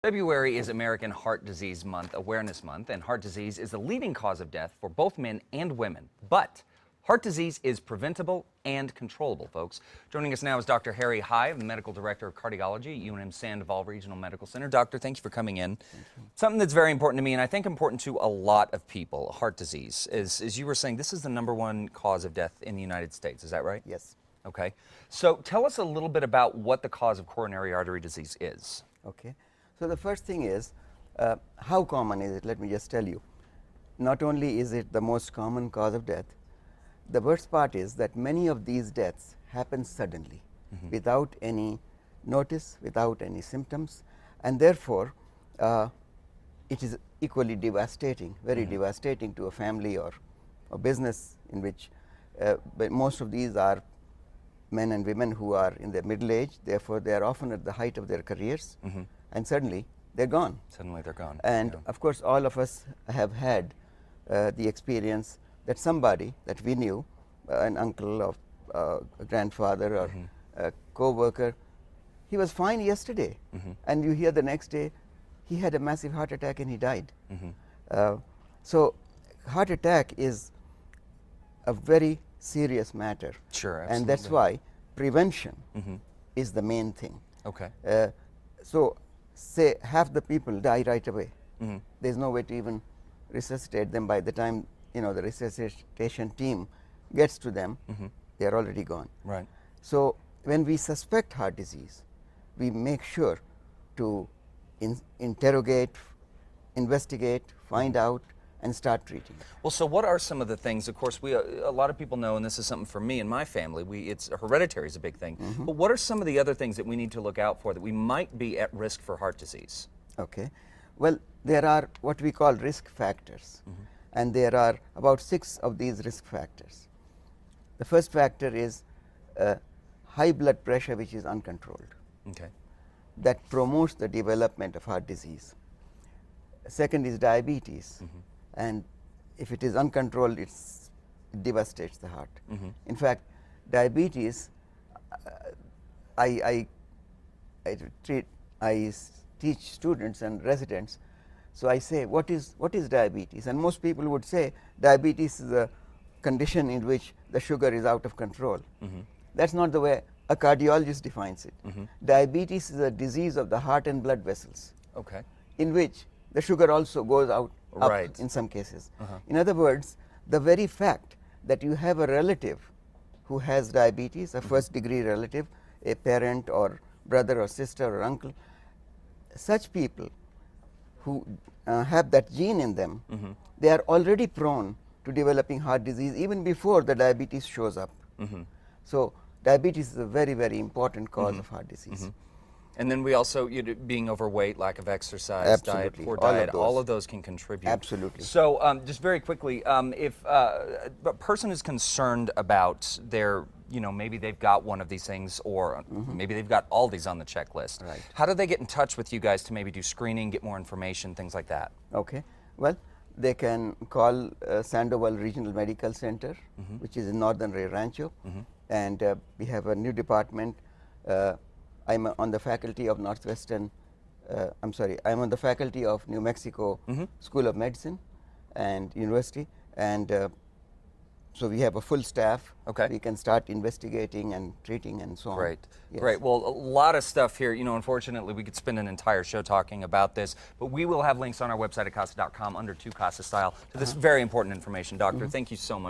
February is American Heart Disease Month, Awareness Month, and heart disease is the leading cause of death for both men and women. But heart disease is preventable and controllable, folks. Joining us now is Dr. Harry Hive, Medical Director of Cardiology at UNMH Sandoval Regional Medical Center. Doctor, thank you for coming in. Something that's very important to me, and I think important to a lot of people, heart disease, is, as you were saying, this is the #1 cause of death in the United States. Is that right? Yes. Okay. So tell us a little bit about what the cause of coronary artery disease is. Okay. So the first thing is, how common is it? Let me just tell you. Not only is it the most common cause of death, the worst part is that many of these deaths happen suddenly, without any notice, without any symptoms, and therefore it is equally devastating, very devastating to a family or a business in which but most of these are men and women who are in their middle age, therefore they are often at the height of their careers, and suddenly they're gone. Suddenly they're gone. And yeah. of course, all of us have had the experience that somebody that we knew, an uncle or a grandfather or a co-worker, he was fine yesterday, and you hear the next day he had a massive heart attack and he died. So heart attack is a very serious matter. Sure, and that's why prevention is the main thing. Okay. So say half the people die right away. There's no way to even resuscitate them. By the time the resuscitation team gets to them, they are already gone. Right. So when we suspect heart disease, we make sure to interrogate, investigate, find out, and start treating. Well, so what are some of the things? Of course, a lot of people know, and this is something for me and my family. It's hereditary is a big thing. But what are some of the other things that we need to look out for that we might be at risk for heart disease? Okay. Well, there are what we call risk factors, and there are about 6 of these risk factors. The first factor is high blood pressure, which is uncontrolled. Okay. That promotes the development of heart disease. Second is diabetes, and if it is uncontrolled, it devastates the heart. In fact, diabetes, I teach students and residents. So I say, what is diabetes? And most people would say diabetes is a condition in which the sugar is out of control. That's not the way a cardiologist defines it. Diabetes is a disease of the heart and blood vessels. Okay. In which the sugar also goes out up Right. in some cases. In other words, the very fact that you have a relative who has diabetes, a first-degree relative, a parent or brother or sister or uncle, such people who have that gene in them, they are already prone to developing heart disease even before the diabetes shows up. So diabetes is a very, very important cause of heart disease. And then we also, being overweight, lack of exercise, diet, poor diet, all of those can contribute. Absolutely. So just very quickly, if a person is concerned about their, maybe they've got one of these things, or maybe they've got all these on the checklist, Right. how do they get in touch with you guys to maybe do screening, get more information, things like that? Okay. Well, they can call Sandoval Regional Medical Center, which is in northern Rio Rancho, and we have a new department. I'm on the faculty of I'm on the faculty of New Mexico School of Medicine and University, and so we have a full staff. Okay. We can start investigating and treating and so on. Great. Yes. Great. Well, a lot of stuff here. Unfortunately, we could spend an entire show talking about this, but we will have links on our website at CASA.com under To CASA Style to this very important information. Doctor, thank you so much.